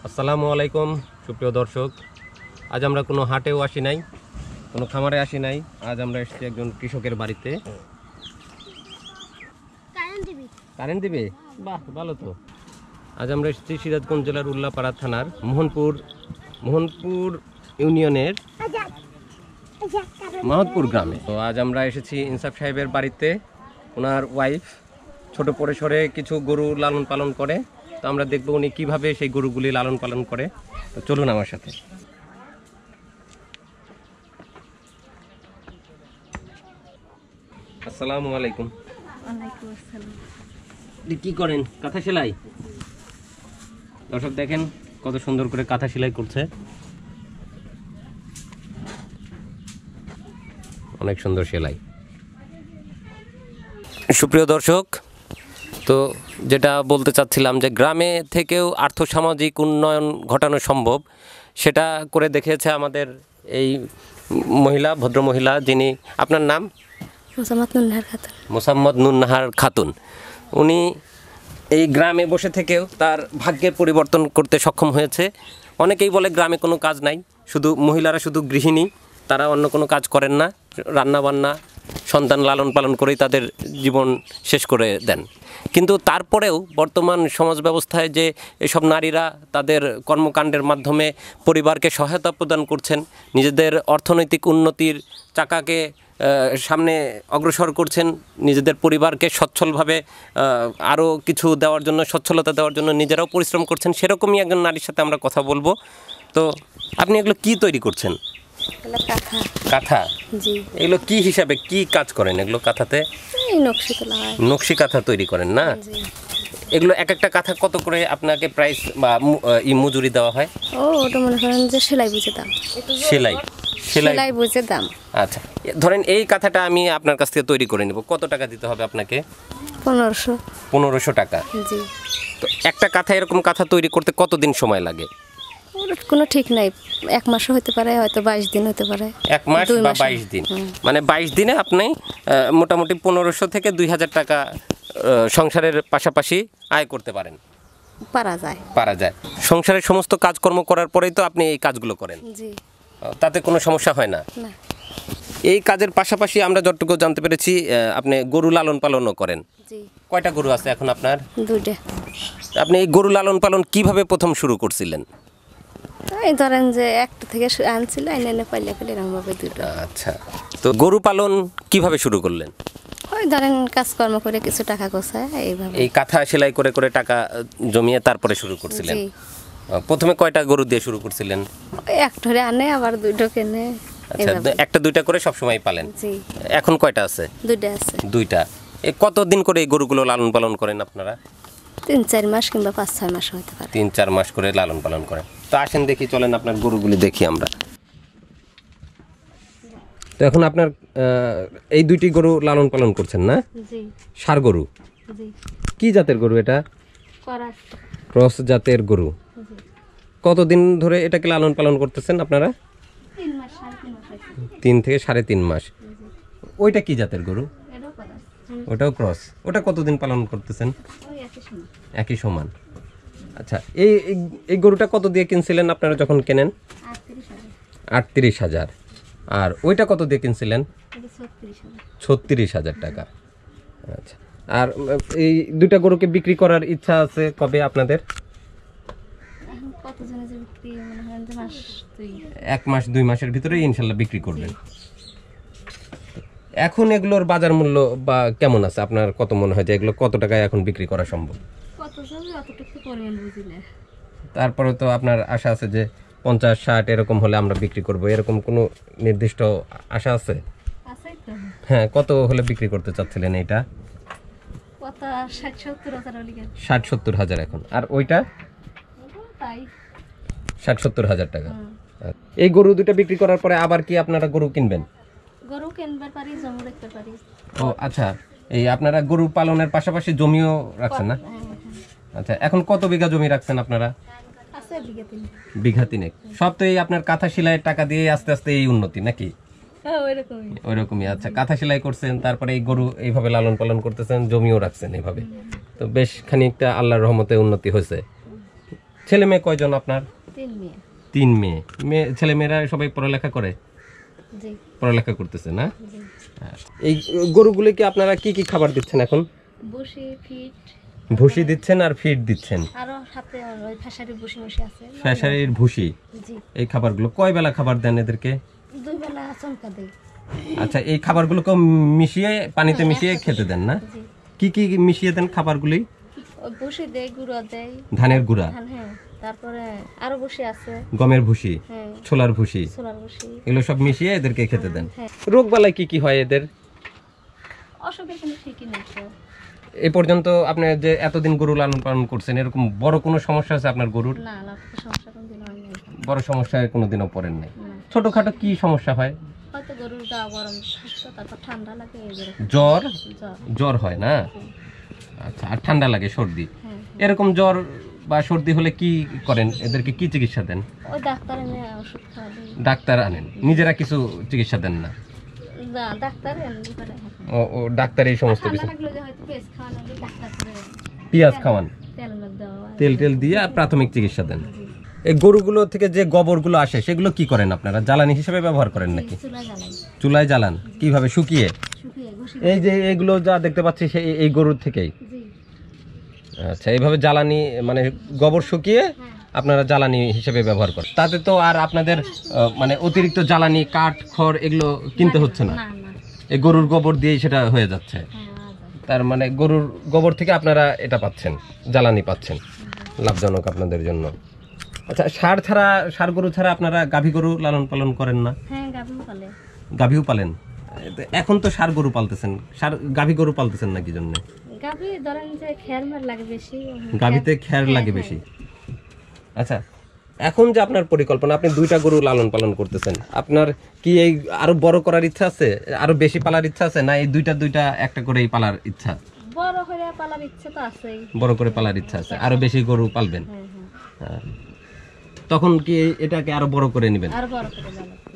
আসসালামু আলাইকুম সুপ্রিয় দর্শক, আজ আমরা কোনো হাটেও আসি নাই, কোনো খামারে আসি নাই। আজ আমরা এসেছি একজন কৃষকের বাড়িতে। কারেন্ট দিবে? বাহ, ভালো তো। আজ আমরা এসেছি সিরাজগঞ্জ জেলার উল্লাপাড়া থানার মোহনপুর ইউনিয়নের মাহতপুর গ্রামে। তো আজ আমরা এসেছি ইনসাফ সাহেবের বাড়িতে। ওনার ওয়াইফ ছোট পরিসরে কিছু গরু লালন পালন করে। তো আমরা দেখবো উনি কিভাবে সেই গরুগুলি লালন পালন করে। তো চলুন আমার সাথে। আসসালামু আলাইকুম। ওয়ালাইকুম আসসালাম। কি করেন? কাঁথা সেলাই? দর্শক দেখেন কত সুন্দর করে কাঁথা সেলাই করছে, অনেক সুন্দর সেলাই। সুপ্রিয় দর্শক, তো যেটা বলতে চাচ্ছিলাম যে গ্রামে থেকেও আর্থসামাজিক উন্নয়ন ঘটানো সম্ভব, সেটা করে দেখিয়েছে আমাদের এই মহিলা, ভদ্রমহিলা, যিনি, আপনার নাম? মোসাম্মদ নুন্নাহার খাতুন। উনি এই গ্রামে বসে থেকেও তার ভাগ্যের পরিবর্তন করতে সক্ষম হয়েছে। অনেকেই বলে গ্রামে কোনো কাজ নাই, শুধু মহিলারা শুধু গৃহিণী, তারা অন্য কোনো কাজ করেন না, রান্নাবান্না, সন্তান লালন পালন করেই তাদের জীবন শেষ করে দেন। কিন্তু তারপরেও বর্তমান সমাজ ব্যবস্থায় যে এসব নারীরা তাদের কর্মকাণ্ডের মাধ্যমে পরিবারকে সহায়তা প্রদান করছেন, নিজেদের অর্থনৈতিক উন্নতির চাকাকে সামনে অগ্রসর করছেন, নিজেদের পরিবারকে সচ্ছলভাবে আরও কিছু দেওয়ার জন্য, সচ্ছলতা দেওয়ার জন্য নিজেরাও পরিশ্রম করছেন, সেরকমই একজন নারীর সাথে আমরা কথা বলবো। তো আপনি এগুলো কি তৈরি করছেন? কাঁথা? জি। এগুলো কি হিসাবে কি কাজ করেন এগুলো কাঁথাতে? নকশি কাঁথা তৈরি করেন না? এগুলো এক একটা কাঁথা কত করে আপনাকে প্রাইস বা মজুরি দেওয়া হয়? ও, ওটা মনে করেন যে সেলাই বুঝে দাম। সেলাই বুঝে দাম। আচ্ছা, ধরেন এই কাঁথাটা আমি আপনার কাছ থেকে তৈরি করে নেব, কত টাকা দিতে হবে আপনাকে? 1500 টাকা। জি। তো একটা কাঁথা, এরকম কাঁথা তৈরি করতে কতদিন সময় লাগে? কোনো ঠিক নাই, 1 মাসও হতে পারে, হয়তো 22 দিন হতে পারে। 1 মাস বা 22 দিন, মানে 22 দিনে আপনি মোটামুটি 1500 থেকে 2000 টাকা সংসারের পাশাপাশি আয় করতে পারেন। পারা যায়। সংসারের সমস্ত কাজকর্ম করার পরেই তো আপনি এই কাজগুলো করেন? জি। তাতে কোনো সমস্যা হয় না? না। এই কাজের পাশাপাশি আমরা যতটুকু জানতে পেরেছি আপনি গরু লালন পালনও করেন। জি। কয়টা গরু আছে এখন আপনার? 2টা। আপনি এই গরু লালন পালন কিভাবে প্রথম শুরু করছিলেন? এই ধরেন যে একটা থেকে আনছিল, এনে পাইলে এরকমভাবে 2টা। আচ্ছা, তো গরু পালন কিভাবে শুরু করলেন? ওই ধরেন কাজকর্ম করে কিছু টাকা গোছায় এইভাবে। এই কাঁথা সেলাই করে করে টাকা জমিয়ে তারপরে শুরু করছিলেন? জি। প্রথমে কয়টা গরু দিয়ে শুরু করছিলেন? ওই একটা আনে, আবার 2টা কেনে। আচ্ছা, একটা 2টা করে সবসময় পালেন? জি। এখন কয়টা আছে? 2টা আছে। 2টা। কতদিন করে এই গরুগুলো লালন পালন করেন আপনারা? 3-4 মাস কিংবা 5-6 মাস হতে পারে। 3-4 মাস করে লালন পালন করেন। তো আসেন দেখি, চলেন আপনার গরুগুলি দেখি আমরা। তো এখন আপনার এই 2টি গরু লালন পালন করছেন না? জি। ষাঁড় গরু? জি। কি জাতের গরু এটা? ক্রস জাতের গরু। কতদিন ধরে এটাকে লালন পালন করতেছেন আপনারা? 3 মাস, 3.5 মাস। 3 থেকে 3.5 মাস। ওইটা কি জাতের গরু? ওটাও ক্রস। ওটা কতদিন পালন করতেছেন? একই সমান। আচ্ছা, এই গরুটা কত দিয়ে কিনছিলেন আপনারা যখন কেনেন? 38,000। আর ওইটা কত দিয়ে কিনছিলেন? 36,000 টাকা। আচ্ছা, আর এই 2টা গরুকে বিক্রি করার ইচ্ছা আছে কবে আপনাদের? 1 মাস 2 মাসের ভিতরে ইনশাল্লাহ বিক্রি করবেন। এখন এগুলোর বাজার মূল্য বা কেমন আছে আপনার? কত মনে হয় যে এগুলো কত টাকায় এখন বিক্রি করা সম্ভব? তারপরে তো আপনার আশা আছে যে 50-60 এরকম হলে আমরা বিক্রি করব, এরকম কোনো নির্দিষ্ট আশা আছে? হ্যাঁ, কত হলে বিক্রি করতে চাচ্ছিলেন এটা? 60-70 হাজার এখন। আর ওইটা 60-70 হাজার টাকা। এই গরু 2টা বিক্রি করার পরে আবার কি আপনারা গরু কিনবেন? গরু কিনতে পারি, জমি রাখতে পারি। ও আচ্ছা, এই আপনারা গরু পালনের পাশাপাশি জমিও রাখছেন না? আচ্ছা, এখন কত বিঘা জমি রাখছেন আপনারা? আছে বিঘা 3। সব তো এই আপনার কাঁথা সেলাইয়ের টাকা দিয়ে আস্তে আস্তে এই উন্নতি নাকি? হ্যাঁ, ওইরকমই। আচ্ছা, কাঁথা সেলাই করছেন, তারপরে এই গরু এইভাবে লালন পালন করতেছেন, জমিও রাখছেন এইভাবে। তো বেশ খানিকটা আল্লাহর রহমতে উন্নতি হয়েছে। ছেলে মেয়ে কয়জন আপনার? 3 মেয়ে। 3 মেয়ে। ছেলে মেয়েরা সবাই পড়ালেখা করে? জি। পড়ালেখা করতেছে না? জি। এই গরুগুলোকে আপনারা কি কি খাবার দিচ্ছেন এখন? বসি, ফিট, ভুসি দিচ্ছেন আর ফিড দিচ্ছেন? আরো সাথে ওই ফ্যাশারি বসি আছে। ফ্যাশারির ভুসি। জি। এই খাবারগুলো কয় বেলা খাবার দেন এদেরকে? 2 বেলা চমকা দেই। আচ্ছা, এই খাবারগুলোকে মিশিয়ে পানিতে মিশিয়ে খেতে দেন না? জি। কি কি মিশিয়ে দেন খাবারগুলি? ওই বসি দেই, গুঁড়ো দেই। ধানের গুঁড়া, ধান, হ্যাঁ। তারপরে আরো বসি আছে। গমের ভুসি, হ্যাঁ। ছোলার ভুসি, ছোলার বসি। এগুলো সব মিশিয়ে এদেরকে খেতে দেন। হ্যাঁ। রোগ বালাই কি কি হয় এদের? অসুখের কোনো ঠিকই নেই তো। এই পর্যন্ত আপনি যে এতদিন গরু লালন পালন করছেন, এরকম বড় কোনো সমস্যা আছে আপনার গরুর? না, সমস্যা কোনদিন হয় নাই। বড় সমস্যায় কোনোদিনও পড়েন নাই? না। ছোটখাটো কি সমস্যা হয়? হয়তো গরুর গা গরম থাকতো, তারপর ঠান্ডা লাগে, এই যেরকম জ্বর? জ্বর। জ্বর হয় না? আচ্ছা, আর ঠান্ডা লাগে, সর্দি। হ্যাঁ। এরকম জ্বর বা সর্দি হলে কি করেন? এদেরকে কি চিকিৎসা দেন? ওই ডাক্তার এনে ওষুধ খাওয়া দিই। ডাক্তার আনেন, নিজেরা কিছু চিকিৎসা দেন না? না, ডাক্তার এনে করে। ও ডাক্তার এই সমস্ত ঠান্ডা কিছু? লাগলে যে হয়তো পেঁয়াজ খাওয়ানো হলে ডাক্তার করে পেঁয়াজ খাওয়ান, তেল মেল দেওয়া। তেল টেল দিয়ে প্রাথমিক চিকিৎসা দেন। এই গরুগুলো থেকে যে গোবরগুলো আসে সেগুলো কি করেন আপনারা? জ্বালানি হিসেবে ব্যবহার করেন নাকি? চুলা জ্বালাই, চুলায় জ্বালান? কিভাবে? শুকিয়ে? শুকিয়ে ঘষি। এই যে এগুলো যা দেখতে পাচ্ছি এই গরুর থেকেই? জি। আচ্ছা, এইভাবে জ্বালানি মানে গোবর শুকিয়ে আপনারা জ্বালানি হিসেবে ব্যবহার করেন। তাতে তো আর আপনাদের মানে অতিরিক্ত জ্বালানি, কাঠ, খড় এগুলো কিনতে হচ্ছে না, না না। এই গরুর গোবর দিয়েই সেটা হয়ে যাচ্ছে। হ্যাঁ, আচ্ছা। তার মানে গরুর গোবর থেকে আপনারা এটা পাচ্ছেন, জ্বালানি পাচ্ছেন, লাভজনক আপনাদের জন্য। আচ্ছা, ষাঁড় গরু ছাড়া আপনারা গাভী গরু লালন পালন করেন না? হ্যাঁ, গাভী পালে। গাভীও পালেন? এখন তো ষাঁড় গরু পালতেছেন, গাভী গরু পালতেছেন না কি জন্য? গাভী ধরেন যে খেয়ার লাগে বেশি। গাভীতে খ্যার লাগে বেশি। আচ্ছা, এখন যে আপনার পরিকল্পনা, আপনি 2টা গরু লালন পালন করতেছেন, আপনার কি এই আরো বড় করার ইচ্ছা আছে? আরো বেশি পালার ইচ্ছা আছে, না এই দুইটা একটা করেই পালার ইচ্ছা? বড় হয়ে পালার ইচ্ছা তো আছেই। বড় করে পালার ইচ্ছা আছে, আরো বেশি গরু পালবেন? হ্যাঁ হ্যাঁ। তখন কি এটাকে আরো বড় করে নেবেন? আর বড় করে জ্বালাতে।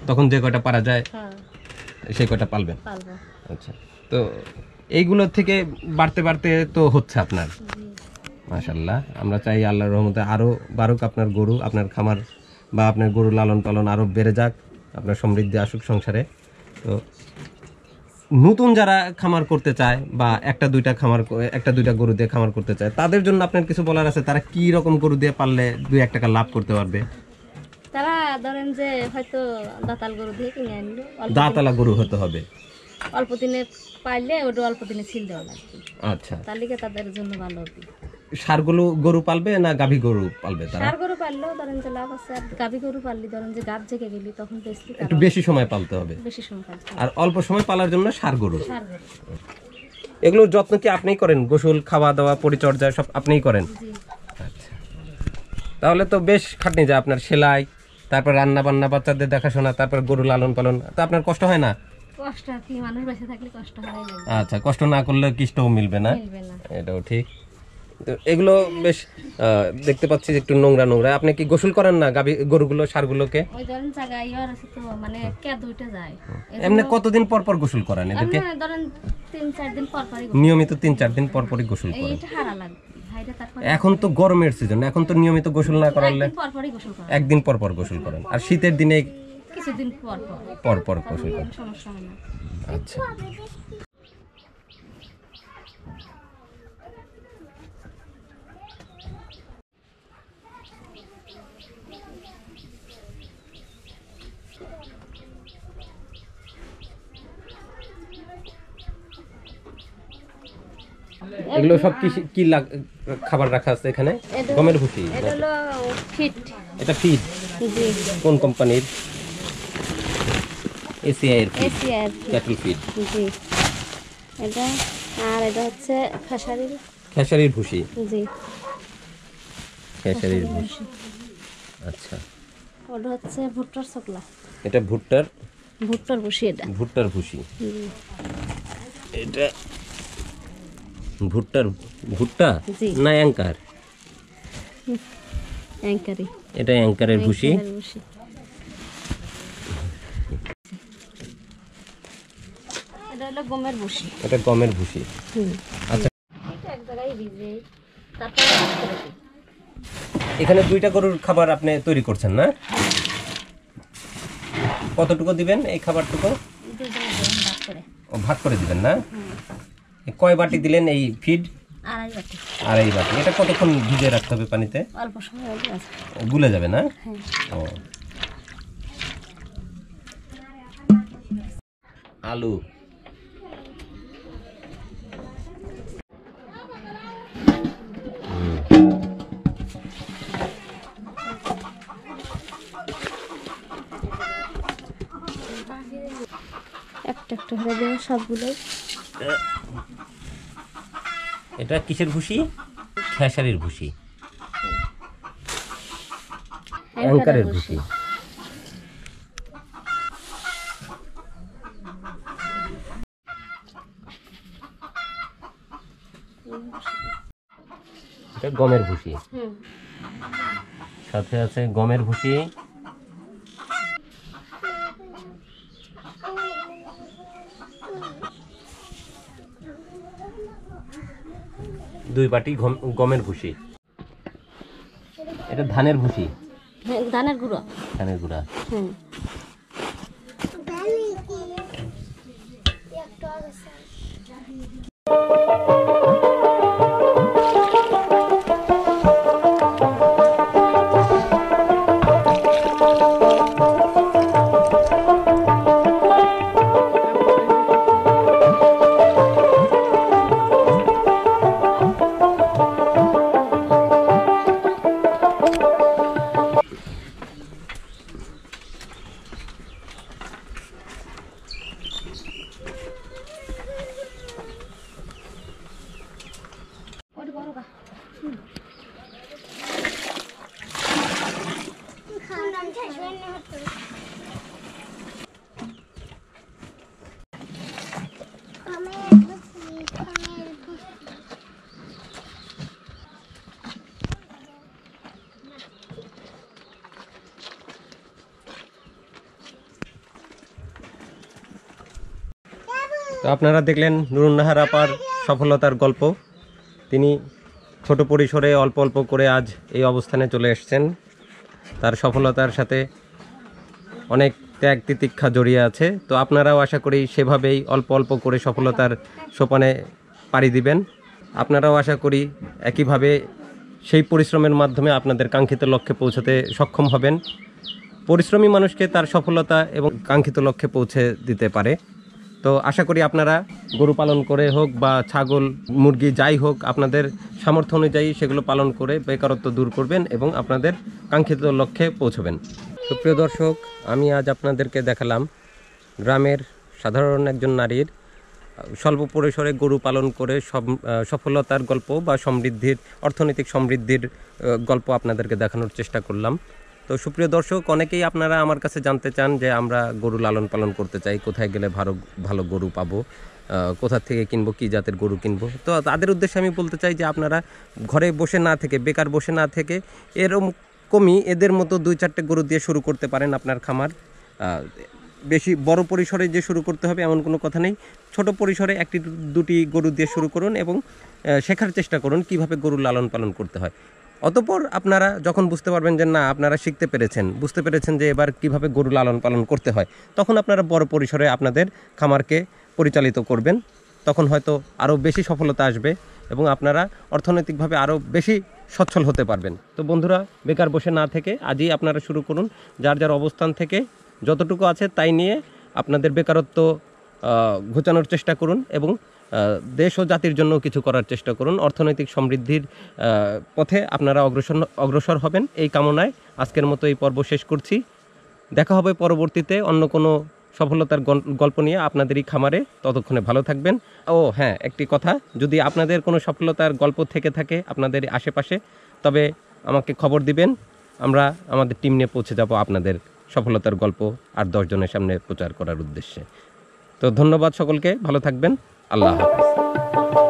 তখন যে কয়টা পারা যায় হ্যাঁ, সেই কয়টা পালবেন? পালবো। আচ্ছা, তো এইগুলো থেকে বাড়তে বাড়তে তো হচ্ছে আপনার। জি। মাশাআল্লাহ, আমরা চাই আল্লাহর রহমতে আরো বাড়ুক আপনার গরু, আপনার খামার বা আপনার গরু লালন পালন আরো বেড়ে যাক, আপনার সমৃদ্ধি আসুক সংসারে। তো নতুন যারা খামার করতে চায় বা একটা দুইটা গরু দিয়ে খামার করতে চায়, তাদের জন্য আপনার কিছু বলার আছে? তারা কি রকম গরু দিয়ে পারলে 2-1 টাকা লাভ করতে পারবে? তারা ধরেন যে হয়তো দাতাল গরু দিয়ে কিনে আনলো, দাঁতওয়ালা গরু হতে হবে। অল্প দিনে পাইলে ওটা অল্প দিনে ছিল দেওয়া লাগবে। আচ্ছা, তাহলে কি তাদের জন্য ভালো হবে। ষাঁড়গুলো গরু পালবে না গাভী গরু পালবে তারা? ষাঁড় গরু পাললেও ধরেন যে লাভ আছে, আর গাভী গরু পাললে ধরেন যে গাভ জেগে গেলি তখন বেশি একটু বেশি সময় পালতে হবে, বেশি সময় কাজ করে। আর অল্প সময় পালার জন্য ষাঁড় গরু। ষাঁড় গরু। এগুলোর যত্ন কি আপনিই করেন? গোসল, খাওয়া দাওয়া, পরিচর্যা সব আপনিই করেন? জি। আচ্ছা, তাহলে তো বেশ খাটনি যায় আপনার। সেলাই, তারপর রান্না বান্না, বাচ্চাদের দেখাশোনা, তারপর গরু লালন পালন, তো আপনার কষ্ট হয় না? কষ্ট কি, মানুষ বেঁচে থাকলে কষ্ট হয় লাগবে। আচ্ছা, কষ্ট না করলে কিষ্টও মিলবে না, মিলবে না। এটাও ঠিক। তো এগুলো বেশ দেখতে পাচ্ছি যে একটু নোংরা নোংরা। আপনি কি গোসল করেন না গরুগুলো, ষাঁড়গুলোকে? ওই ধরেন জায়গা ইয়ার আছে তো, মানে কে দুইটা যায়। এমনি কতদিন পর পর গোসল করান এদেরকে? এমনি ধরেন 3-4 দিন পর পরই নিয়মিত 3-4 দিন পর পরই গোসল করেন? এইটা হারা লাগবে হাইটা, তারপর এখন তো গরমের সিজন, এখন তো নিয়মিত গোসল না করালে একদিন পর পরই গোসল করা, একদিন পর পর গোসল করেন, আর শীতের দিনে কিছুদিন পর পর পর পর গোসল করেন। সমস্যা হয় না। আচ্ছা, এগুলো সব কি খাবার রাখা আছে এখানে? গমের ভুসি? এটা হলো ফিট। এটা ফিড? জি। কোন কোম্পানির? এসিআই এর ফিড? ACI cattle feed. জি। এটা আর এটা হচ্ছে খেসারির ভুসি? জি। খেসারির ভুসি। আচ্ছা, ওটা হচ্ছে ভুট্টার ছোকলা। এটা ভুট্টার ভুসি এটা। ভুট্টার ভুসি। জি। এটা ভুট্টা জি। না অ্যাঙ্কার? অ্যাঙ্কারি। এটা অ্যাঙ্কারের ভুসি। এটা হলো গমের ভুসি। এটা গমের ভুসি। আচ্ছা, এটা এক জায়গায় ভিজে তারপরে এখানে 2টা গরুর খাবার আপনি তৈরি করছেন না? কতটুকু দিবেন এই খাবারটুকু? ভাগ করে দিবেন না? কয় বাটি দিলেন এই ফিড? 2.5 বাটি। 2.5 বাটি। এটা কতক্ষণ ভিজিয়ে রাখতে হবে পানিতে? অল্প সময় গুলে যাবে না? ও, আলু, একটা একটা করে দেবো সবগুলোই। এটা কিসের ভুসি? খেসারির ভুসি, অ্যাঙ্কারের ভুসি। এটা গমের ভুসি, সাথে আছে গমের ভুসি, দুই বাটি গমের ভুসি। এটা ধানের ভুসি, ধানের গুঁড়ো, ধানের গুঁড়া। তো আপনারা দেখলেন নুরুন নাহার আপার সফলতার গল্প। তিনি ছোট পরিসরে অল্প অল্প করে আজ এই অবস্থানে চলে এসেছেন। তার সফলতার সাথে অনেক ত্যাগ তিতিক্ষা জড়িয়ে আছে। তো আপনারাও আশা করি সেভাবেই অল্প অল্প করে সফলতার সোপানে পাড়ি দিবেন। আপনারাও আশা করি একইভাবে সেই পরিশ্রমের মাধ্যমে আপনাদের কাঙ্ক্ষিত লক্ষ্যে পৌঁছাতে সক্ষম হবেন। পরিশ্রমী মানুষকে তার সফলতা এবং কাঙ্ক্ষিত লক্ষ্যে পৌঁছে দিতে পারে। তো আশা করি আপনারা গরু পালন করে হোক বা ছাগল মুরগি যাই হোক, আপনাদের সামর্থ্য অনুযায়ী সেগুলো পালন করে বেকারত্ব দূর করবেন এবং আপনাদের কাঙ্ক্ষিত লক্ষ্যে পৌঁছবেন। সুপ্রিয় দর্শক, আমি আজ আপনাদেরকে দেখালাম গ্রামের সাধারণ একজন নারীর স্বল্প পরিসরে গরু পালন করে সফলতার গল্প বা সমৃদ্ধির, অর্থনৈতিক সমৃদ্ধির গল্প আপনাদেরকে দেখানোর চেষ্টা করলাম। তো সুপ্রিয় দর্শক, অনেকেই আপনারা আমার কাছে জানতে চান যে আমরা গরু লালন পালন করতে চাই, কোথায় গেলে ভালো ভালো গরু পাবো, কোথা থেকে কিনবো, কী জাতের গরু কিনবো। তো তাদের উদ্দেশ্যে আমি বলতে চাই যে আপনারা ঘরে বসে না থেকে, বেকার বসে না থেকে এরকমই এদের মতো 2-4টে গরু দিয়ে শুরু করতে পারেন আপনার খামার। বেশি বড় পরিসরে যে শুরু করতে হবে এমন কোনো কথা নেই। ছোট পরিসরে 1-2টি গরু দিয়ে শুরু করুন এবং শেখার চেষ্টা করুন কিভাবে গরু লালন পালন করতে হয়। অতঃপর আপনারা যখন বুঝতে পারবেন যে না, আপনারা শিখতে পেরেছেন, বুঝতে পেরেছেন যে এবার কিভাবে গরু লালন পালন করতে হয়, তখন আপনারা বড় পরিসরে আপনাদের খামারকে পরিচালিত করবেন। তখন হয়তো আরও বেশি সফলতা আসবে এবং আপনারা অর্থনৈতিকভাবে আরও বেশি সচ্ছল হতে পারবেন। তো বন্ধুরা, বেকার বসে না থেকে আজই আপনারা শুরু করুন। যার যার অবস্থান থেকে যতটুকু আছে তাই নিয়ে আপনাদের বেকারত্ব ঘোচানোর চেষ্টা করুন এবং দেশ ও জাতির জন্য কিছু করার চেষ্টা করুন। অর্থনৈতিক সমৃদ্ধির পথে আপনারা অগ্রসর হবেন এই কামনায় আজকের মতো এই পর্ব শেষ করছি। দেখা হবে পরবর্তীতে অন্য কোনো সফলতার গল্প নিয়ে আপনাদেরই খামারে। ততক্ষণে ভালো থাকবেন। ও হ্যাঁ, একটি কথা, যদি আপনাদের কোনো সফলতার গল্প থেকে থাকে আপনাদের আশেপাশে, তবে আমাকে খবর দিবেন। আমরা আমাদের টিম নিয়ে পৌঁছে যাব আপনাদের সফলতার গল্প আর 10 জনের সামনে প্রচার করার উদ্দেশ্যে। তো ধন্যবাদ সকলকে, ভালো থাকবেন। আল্লাহ হাফেজ।